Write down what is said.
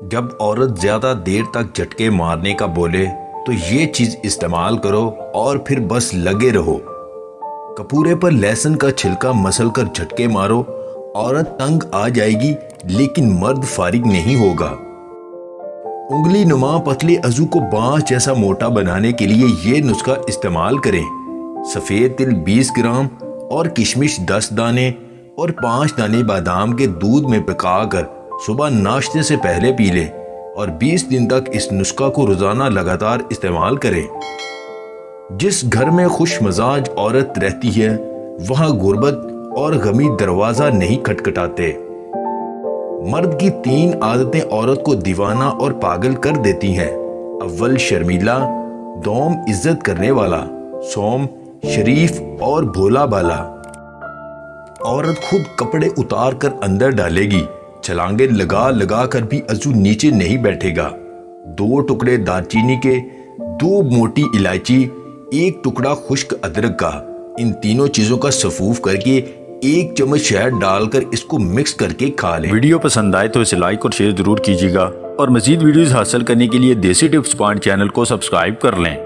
جب عورت زیادہ دیر تک جھٹکے مارنے کا بولے تو یہ چیز استعمال کرو اور پھر بس لگے رہو۔ کپورے پر لہسن کا چھلکا مسل کر جھٹکے مارو، عورت تنگ آ جائے گی لیکن مرد فارغ نہیں ہوگا۔ انگلی نما پتلے عضو کو بانس جیسا موٹا بنانے کے لیے یہ نسخہ استعمال کریں۔ سفید تل 20 گرام اور کشمش 10 دانے اور 5 دانے بادام کے دودھ میں پکا کر صبح ناشتے سے پہلے پی لیں اور 20 دن تک اس نسخہ کو روزانہ لگاتار استعمال کریں۔ جس گھر میں خوش مزاج عورت رہتی ہے وہاں غربت اور غمی دروازہ نہیں کھٹکھٹاتے۔ مرد کی 3 عادتیں عورت کو دیوانہ اور پاگل کر دیتی ہیں۔ اول شرمیلا، دوم عزت کرنے والا، سوم شریف اور بھولا بالا۔ عورت خود کپڑے اتار کر اندر ڈالے گی، چھلانگیں لگا لگا کر بھی عضو نیچے نہیں بیٹھے گا۔ 2 ٹکڑے دار چینی کے، 2 موٹی الائچی، 1 ٹکڑا خشک ادرک کا، ان تینوں چیزوں کا سفوف کر کے 1 چمچ شہد ڈال کر اس کو مکس کر کے کھا لیں۔ ویڈیو پسند آئے تو اسے لائک اور شیئر ضرور کیجیے گا اور مزید ویڈیوز حاصل کرنے کے لیے دیسی ٹپس پوائنٹ چینل کو سبسکرائب کر لیں۔